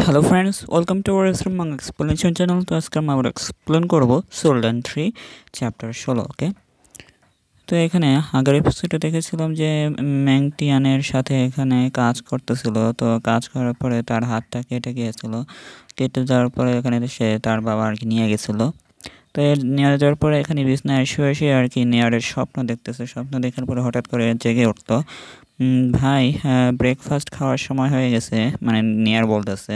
Hello friends, welcome to our explain explanation channel. তো আজকে আমরা এক্সপ্লেন করব সোলডান 3 চ্যাপ্টার 16। ওকে, তো এখানে আগের এপিসোডে দেখেছিলাম যে ম্যাংটিয়ানের সাথে এখানে কাজ করতেছিল। তো কাজ করার পরে তার হাতটা কেটে গিয়েছিল। কেটে যাওয়ার পরে এখানে সে তার বাবা আর কি নিয়ে গেছিলো। তো নিয়ে যাওয়ার পরে এখানে বিছনায় শুয়ে শুয়ে আর কি নেয়ারের স্বপ্ন দেখতেছে। স্বপ্ন দেখার পরে হঠাৎ করে জেগে উঠতো। ভাই, ব্রেকফাস্ট খাওয়ার সময় হয়ে গেছে, মানে নেয়ার বলতেছে।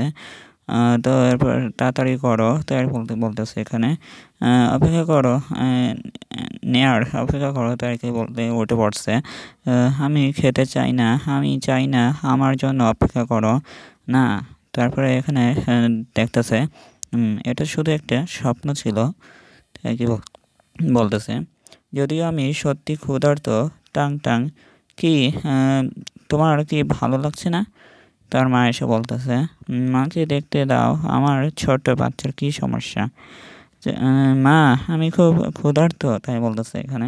তো এরপর তাড়াতাড়ি করো, তো আর বলতেছে এখানে অপেক্ষা করো, নেয়ার অপেক্ষা করো, তো আর কি বলতে উঠে পড়ছে। আমি খেতে চাই না, আমি চাই না, আমার জন্য অপেক্ষা করো না। তারপরে এখানে দেখতেছে এটা শুধু একটা স্বপ্ন ছিল, আর কি বলতেছে। যদিও আমি সত্যি ক্ষুধার্ত। টাং টাং, কি তোমার কি ভালো লাগছে না? তার মা এসে বলতেছে, মাকে দেখতে দাও, আমার ছোট্ট বাচ্চার কি সমস্যা? মা, আমি খুব ক্ষুধার্ত, তাই বলতেছে এখানে।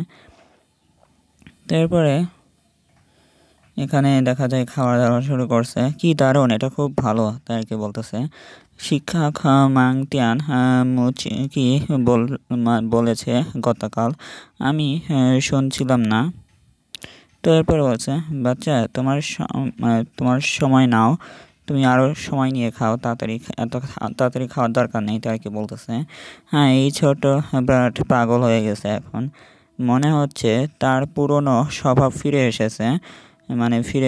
তারপরে এখানে দেখা যায় খাওয়া দাওয়া শুরু করছে। কি দারুণ, এটা খুব ভালো, তাই কি বলতেছে। শিক্ষক মাংটিয়ান কি বলেছে গতকাল, আমি শুনছিলাম না। তো এরপরে বলছে, বাচ্চা তোমার সময় নাও, তুমি আরও সময় নিয়ে খাও, এত তাড়াতাড়ি খাওয়ার দরকার নেই, তাই কি বলতেছে। হ্যাঁ, এই ছোট ব্রাট পাগল হয়ে গেছে এখন। মনে হচ্ছে তার পুরনো স্বভাব ফিরে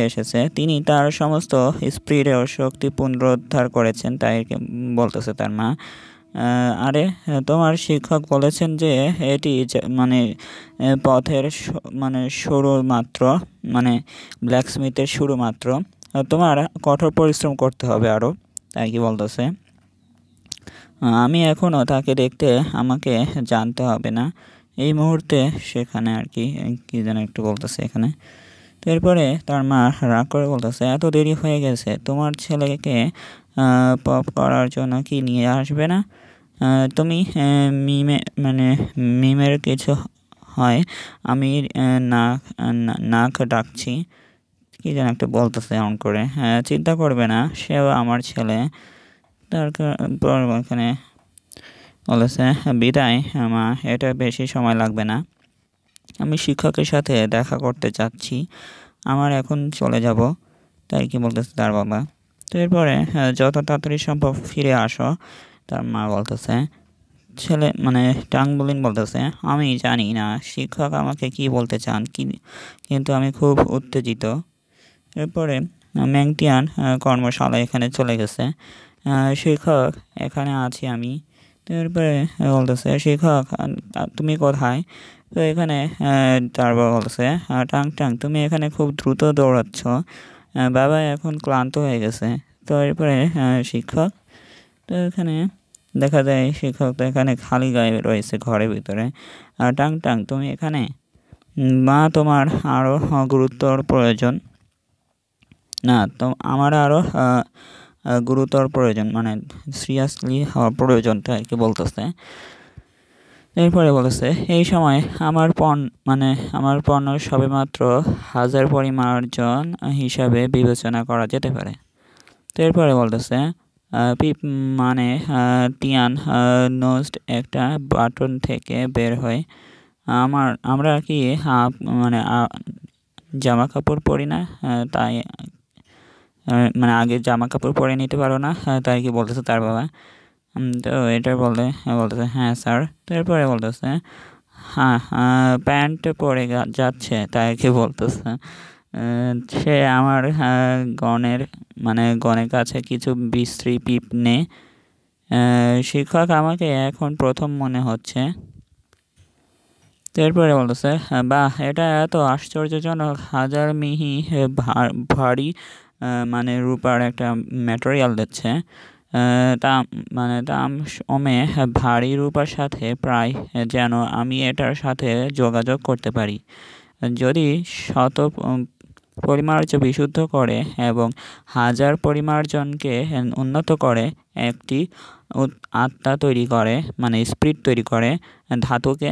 এসেছে। তিনি তার সমস্ত স্পিরিট ও শক্তি পুনরুদ্ধার করেছেন, তাই বলতেছে তার মা। আরে, তোমার শিক্ষক বলেছেন যে এটি মানে পথের মানে শুরু মাত্র, মানে ব্ল্যাকস্মিথের শুরু মাত্র। তোমার কঠোর পরিশ্রম করতে হবে আরও, তাই কি বলতেছে। আমি এখনও তাকে দেখতে, আমাকে জানতে হবে না এই মুহূর্তে সেখানে, আর কি কি যেন একটু বলতেছে এখানে। তো এরপরে তার মা রাগ করে বলতেছে, এত দেরি হয়ে গেছে, তোমার ছেলেকে পপ করার জন্য কি নিয়ে আসবে না? তুমি মিমের কিছু হয়, আমি নাক ডাকছি, কি যেন একটা বলতেছে এমন করে। চিন্তা করবে না, সেও আমার ছেলে। তারপর এখানে বলেছে, বিদায় মা, এটা বেশি সময় লাগবে না, আমি শিক্ষকের সাথে দেখা করতে চাচ্ছি, আমার এখন চলে যাব, তাই কি বলতেছে তার বাবা। তো এরপরে যত তাড়াতাড়ি সম্ভব ফিরে আসো, তার মা বলতেছে। ছেলে টাংবুলিন বলতেছে, আমি জানি না শিক্ষক আমাকে কি বলতে চান, কিন্তু আমি খুব উত্তেজিত। এরপরে ম্যাংটিয়ান কর্মশালা এখানে চলে গেছে। শিক্ষক, এখানে আছি আমি। তো এরপরে বলতেছে, শিক্ষক তুমি কোথায়? তো এখানে তারপর বলতেছে, টাং টাং, তুমি এখানে খুব দ্রুত দৌড়াচ্ছ, বাবা এখন ক্লান্ত হয়ে গেছে। তো এরপরে শিক্ষক, তো এখানে দেখা যায় শিক্ষক তো এখানে খালি গায়ে রয়েছে ঘরের ভিতরে। টাং টাং, তুমি এখানে? মা, তোমার আরও গুরুত্বর প্রয়োজন। না, তো আমার আরও গুরুতর প্রয়োজন, মানে সিরিয়াসলি হওয়ার প্রয়োজন, তাই কি বলতেছে। এরপরে বলেছে, এই সময় আমার পণ্য সবেমাত্র 1000 পরিমার্জন হিসাবে বিবেচনা করা যেতে পারে। তো এরপরে বলতেছে, পিপ টিয়ান নোজড একটা বাটন থেকে বের হয়। আমরা কি জামা কাপড় পরি না, তাই আগে জামা কাপড় পরে নিতে পারো না, তাই কি বলতেছে তার বাবা। তো এটা বলতেছে, হ্যাঁ স্যার। তো এরপরে বলতেছে, হ্যাঁ, প্যান্ট পরে যাচ্ছে, তাই কি বলতেছে। সে আমার গনের কাছে কিছু বিশ্রী পিপ নেই। শিক্ষক আমাকে এখন প্রথম মনে হচ্ছে। তো এরপরে বলতেছে, বাহ, এটা এত আশ্চর্যজনক, 1000 মিহি ভারী রূপার একটা ম্যাটেরিয়াল দিচ্ছে। দাম সমে ভারী রূপার সাথে প্রায় যেন আমি এটার সাথে যোগাযোগ করতে পারি। যদি শত পরিমার্জ বিশুদ্ধ করে এবং 1000 পরিমার্জনকে উন্নত করে, একটি আত্মা তৈরি করে, স্পিরিট তৈরি করে, ধাতুকে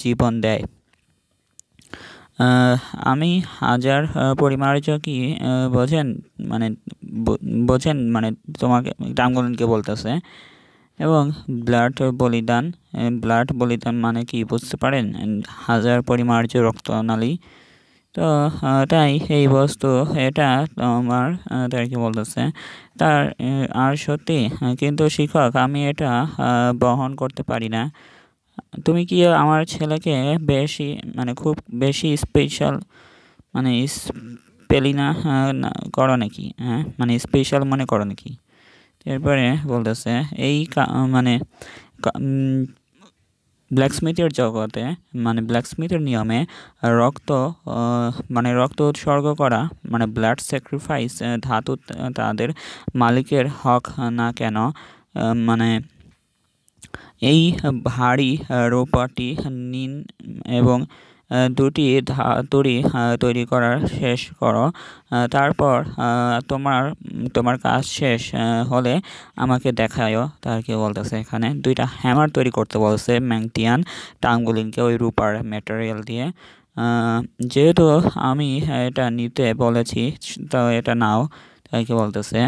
জীবন দেয়। আহ, আমি হাজার পরিমার্জ কি বোঝেন মানে বোঝেন মানে তোমাকে টাঙ্গুলিনকে বলতেছে। এবং ব্লাড বলিদান ব্লাড বলিদান মানে কি বুঝতে পারেন? হাজার পরিমার্জ রক্তনালী। তো তাই এই বস্তু এটা আমার তার কি বলতেছে তার আর সত্যি কিন্তু শিক্ষক আমি এটা বহন করতে পারি না। তুমি কি আমার ছেলেকে বেশি মানে খুব বেশি স্পেশাল মানে স্পেলিনা করো নাকি? হ্যাঁ মানে স্পেশাল মনে করো নাকি? এরপরে বলতেছে এই মানে ব্ল্যাকস্মিথের জগতে মানে ব্ল্যাকস্মিথের নিয়মে রক্ত মানে রক্ত উৎসর্গ করা মানে ব্লাড স্যাক্রিফাইস ধাতু তাদের মালিকের হক না কেন? মানে এই ভারী রূপাটি নিন এবং দুটি ধাতুরি তৈরি করা শেষ করো। তারপর তোমার কাজ শেষ হলে আমাকে দেখায়ও। তার কি বলতেছে এখানে দুইটা হ্যামার তৈরি করতে বলছে ম্যাংটিয়ান টাঙ্গুলিনকে ওই রূপার ম্যাটেরিয়াল দিয়ে। যেহেতু আমি এটা নিতে বলেছি তো এটা নাও। তাই কি বলতেছে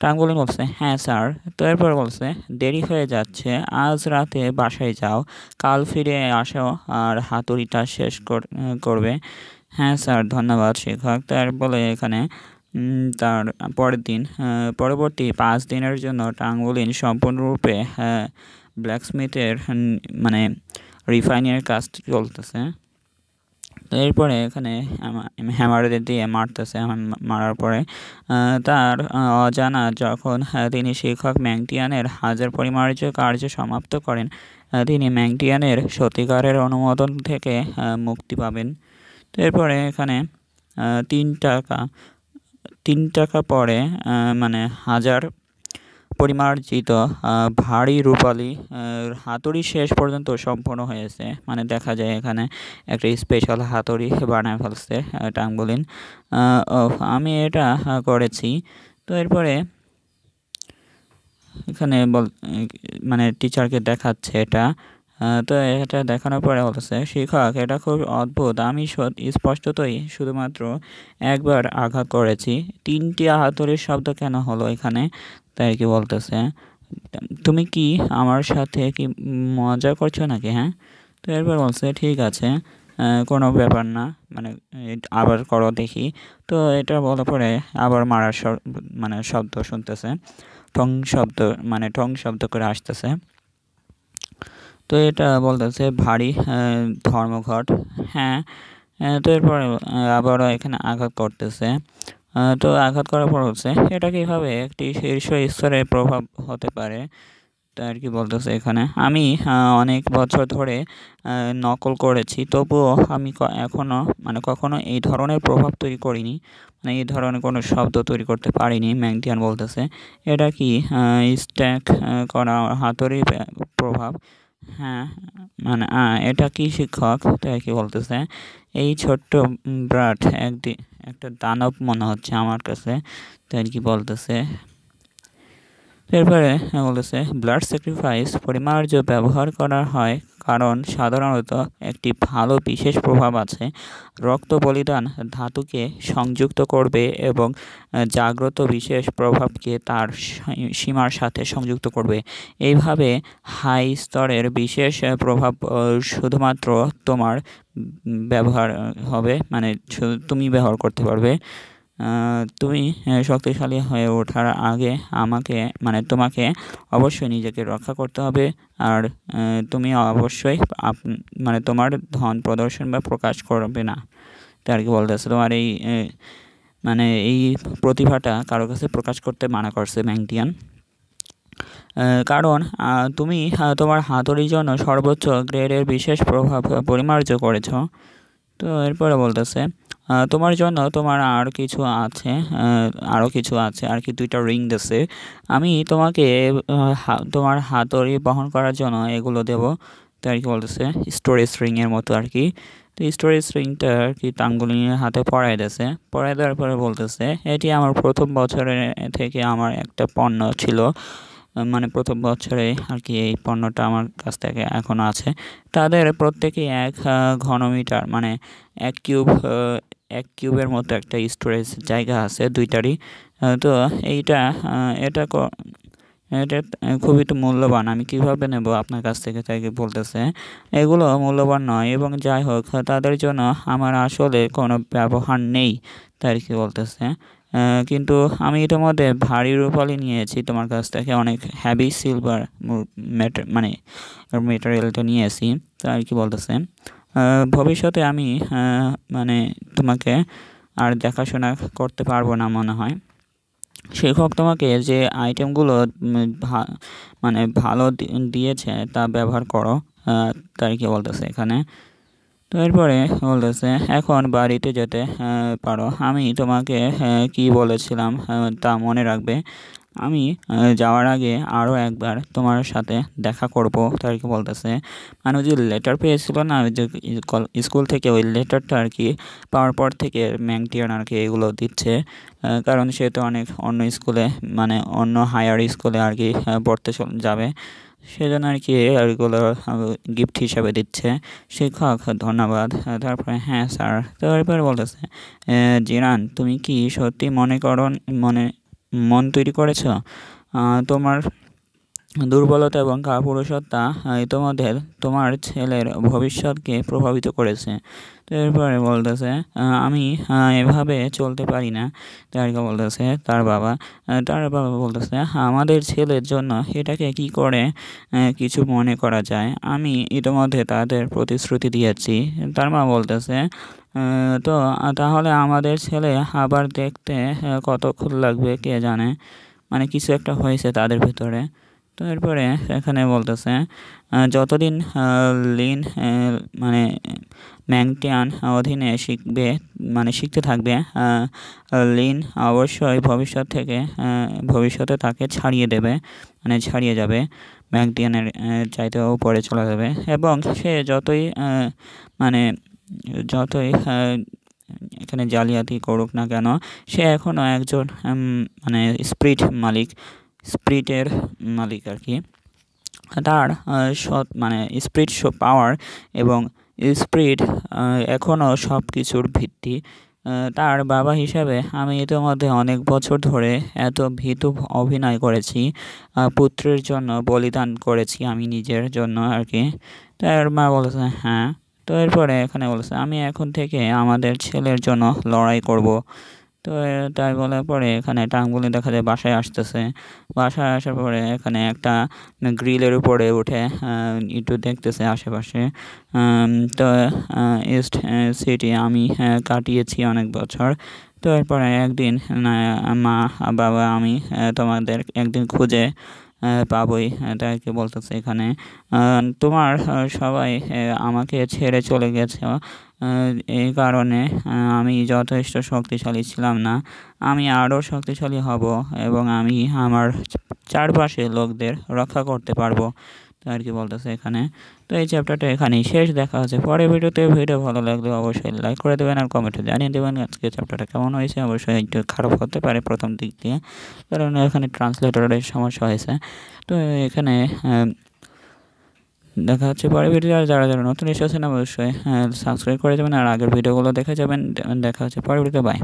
টাঙ্গুলিন বলছে হ্যাঁ স্যার। তো এরপর বলছে দেরি হয়ে যাচ্ছে, আজ রাতে বাসায় যাও, কাল ফিরে আসো আর হাতুড়িটা শেষ করবে। হ্যাঁ স্যার ধন্যবাদ শিক্ষক। তার বলে এখানে তার পরের দিন পরবর্তী 5 দিনের জন্য টাঙ্গুলিন সম্পূর্ণরূপে ব্ল্যাকস্মিথের মানে রিফাইনের কাজ চলতেছে। তো এরপরে এখানে হ্যামার দিয়ে মারতেছে। মারার পরে তার অজানা যখন তিনি শিক্ষক ম্যাংটিয়ানের হাজার পরিমার্য কার্য সমাপ্ত করেন, তিনি ম্যাংটিয়ানের সত্যিকারের অনুমোদন থেকে মুক্তি পাবেন। তো এরপরে এখানে 3 টাকা পরে মানে হাজার পরিমার্জিত ভারী রূপালী হাতুড়ি শেষ পর্যন্ত সম্পূর্ণ হয়েছে। মানে দেখা যায় এখানে একটা স্পেশাল হাতুড়ি বানায় ফেলছে টাঙ্গুলিন। আমি এটা করেছি। তো এরপরে এখানে মানে টিচারকে দেখাচ্ছে এটা। তো এটা দেখানোর পরে বলছে শিক্ষক এটা খুব অদ্ভুত, আমি স্পষ্টতই শুধুমাত্র একবার আঘাত করেছি, 3টি হাতুড়ির শব্দ কেন হলো এখানে? তাই কি বলতেছে তুমি কি আমার সাথে কি মজা করছো নাকি? হ্যাঁ। তো এরপর বলছে ঠিক আছে কোনো ব্যাপার না, মানে আবার করো দেখি। তো এটা বলার পরে আবার মারার মানে শব্দ শুনতেছে, ঠং শব্দ মানে ঠং শব্দ করে আসতেছে। তো এটা বলতেছে ভারী ধর্মঘট। হ্যাঁ। তো এরপরে আবারও এখানে আঘাত করতেছে। তো আঘাত করার পর হচ্ছে এটা কীভাবে একটি শীর্ষ স্তরের প্রভাব হতে পারে? তো আর কি বলতেছে এখানে আমি অনেক বছর ধরে নকল করেছি, তবুও আমি কখনো এই ধরনের প্রভাব তৈরি করিনি, মানে এই ধরনের কোনো শব্দ তৈরি করতে পারিনি। ম্যাংটিয়ান বলতেছে এটা কি স্ট্যাক করা হাতুড়ির প্রভাব? হ্যাঁ মানে এটা কি শিক্ষক? তাই কি বলতেছে এই ছোট্ট ব্রাট একটা দানব মনে হচ্ছে আমার কাছে। তাই কি বলতেছে এরপরে বলতেছে ব্লাড স্যাক্রিফাইস পরিমার্য ব্যবহার করা হয় কারণ সাধারণত একটি ভালো বিশেষ প্রভাব আছে। রক্ত বলিদান ধাতুকে সংযুক্ত করবে এবং জাগ্রত বিশেষ প্রভাবকে তার সীমার সাথে সংযুক্ত করবে। এইভাবে হাই স্তরের বিশেষ প্রভাব শুধুমাত্র তোমার ব্যবহার হবে, মানে তুমি ব্যবহার করতে পারবে। তুমি শক্তিশালী হয়ে ওঠার আগে তোমাকে অবশ্যই নিজেকে রক্ষা করতে হবে। আর তুমি অবশ্যই মানে তোমার ধন প্রদর্শন বা প্রকাশ করবে না। তার কি বলতেছে তোমার মানে এই প্রতিভাটা কারো কাছে প্রকাশ করতে মানা করছে ম্যাংটিয়ান। কারণ তুমি তোমার হাতুড়ির জন্য সর্বোচ্চ গ্রেডের বিশেষ প্রভাব পরিমার্য করেছ। তো এরপরে বলতেছে তোমার জন্য তোমার আরও কিছু আছে আর কি 2টা রিং দিছে। আমি তোমাকে তোমার হাতুড়ি বহন করার জন্য এগুলো দেবো। তো আর কি বলতেছে স্টোরেজ রিংয়ের মতো আর কি। তো স্টোরেজ রিংটা আর কি টাঙ্গুলিনের হাতে পরাই দিয়েছে। পরাই দেওয়ার পরে বলতেছে এটি আমার প্রথম বছরের থেকে আমার একটা পণ্য ছিল, মানে প্রথম বছরে আর কি এই পণ্যটা আমার কাছ থেকে এখনও আছে। তাদের প্রত্যেকেই 1 ঘনমিটার মানে 1 কিউব 1 কিউবের মতো একটা স্টোরেজ জায়গা আছে দুইটারই। তো এটা এটা খুবই তো মূল্যবান। আমি কিভাবে নেব আপনার কাছ থেকে তাই বলতেছে। এগুলো মূল্যবান নয় এবং যাই হোক তাদের জন্য আমার আসলে কোনো ব্যবহার নেই তাই কি বলতেছে। কিন্তু আমি ইতিমধ্যে ভারী রূপালি নিয়েছি তোমার কাছ থেকে, অনেক হেভি সিলভার মানে মেটেরিয়ালটা নিয়েছি তাই কি বলতেছে। ভবিষ্যতে আমি মানে তোমাকে আর দেখাশোনা করতে পারবো না মনে হয়। শিক্ষক তোমাকে যে আইটেমগুলো মানে ভালো দিয়েছে তা ব্যবহার করো তাই কি বলতেছে এখানে। তো এরপরে বলতেছে এখন বাড়িতে যেতে পারো। আমি তোমাকে কি বলেছিলাম তা মনে রাখবে। আমি যাওয়ার আগে আরও একবার তোমার সাথে দেখা করব তাই কি বলতেছে। মানে যে লেটার পেয়েছিল না যে স্কুল থেকে, ওই লেটারটা আর কি পাওয়ার পর থেকে ম্যাংটিয়ান আর কি এগুলো দিচ্ছে। কারণ সে তো অনেক অন্য স্কুলে মানে অন্য হায়ার স্কুলে আর কি পড়তে যাবে, সেজন্য আর কি এগুলো গিফট হিসাবে দিচ্ছে। শিক্ষক ধন্যবাদ। তারপরে হ্যাঁ স্যার। তো এরপরে বলতেছে জিরান তুমি কি সত্যি মন তৈরি করেছ? তোমার দুর্বলতা এবং কাপুরুষতা ইতোমধ্যে তোমার ছেলের ভবিষ্যৎকে প্রভাবিত করেছে। তো এরপরে বলতেছে আমি এভাবে চলতে পারি না তার বলতেছে তার বাবা বলতেছে আমাদের ছেলের জন্য এটাকে কি করে কিছু মনে করা যায়। আমি ইতোমধ্যে তাদের প্রতিশ্রুতি দিয়েছি। তার মা বলতেছে তো তাহলে আমাদের ছেলে আবার দেখতে কতক্ষণ লাগবে কে জানে, মানে কিছু একটা হয়েছে তাদের ভিতরে। তো এরপরে এখানে বলতেছে যতদিন লিন মানে ম্যাংটিয়ান অধীনে শিখতে থাকবে লিন অবশ্যই ভবিষ্যতে তাকে ছাড়িয়ে যাবে, ম্যাংটিয়ানের চাইতেও উপরে চলে যাবে। এবং সে মানে যতই এখানে জালিয়াতি করুক না কেন, সে এখনও একজন মানে স্পিরিটের মালিক আর কি। তার মানে স্পিরিট পাওয়ার এবং স্পিরিট এখনও সব কিছুর ভিত্তি। তার বাবা হিসাবে আমি ইতিমধ্যে অনেক বছর ধরে এত ভীতু অভিনয় করেছি, পুত্রের জন্য বলিদান করেছি আমি নিজের জন্য আর কি। তার মা বলেছে হ্যাঁ। তো এরপরে এখানে বলেছে আমি এখন থেকে আমাদের ছেলের জন্য লড়াই করব। তো তাই বলার পরে এখানে টাঙ্গুলি দেখা যায় বাসায় আসতেছে। বাসায় আসার পরে এখানে একটা গ্রিলের উপরে উঠে একটু দেখতেছে আশেপাশে। তো ইস্ট সিটি আমি কাটিয়েছি অনেক বছর। তো এরপরে একদিন মা বাবা আমি তোমাদের একদিন খুঁজে পাবোই তাই কি বলতেছে এখানে। তোমার সবাই আমাকে ছেড়ে চলে গেছে, এই কারণে আমি যথেষ্ট শক্তিশালী ছিলাম না। আমি আরও শক্তিশালী হব এবং আমি আমার চারপাশে লোকদের রক্ষা করতে পারবো আর কি বলতেছে এখানে। তো এই চ্যাপ্টারটা এখানেই শেষ। দেখা হচ্ছে পরের ভিডিওতে। ভিডিও ভালো লাগলে অবশ্যই লাইক করে দেবেন আর কমেন্টে জানিয়ে দেবেন আজকে চ্যাপ্টারটা কেমন হয়েছে। অবশ্যই একটু খারাপ হতে পারে প্রথম দিক দিয়ে, কারণ এখানে ট্রান্সলেটরের সমস্যা হয়েছে। তো এখানে দেখা হচ্ছে পরের ভিডিও। আর যারা নতুন এসেছেন অবশ্যই সাবস্ক্রাইব করে যাবেন আর আগের ভিডিওগুলো দেখে যাবেন। দেখা হচ্ছে পরের ভিডিওতে। বাই।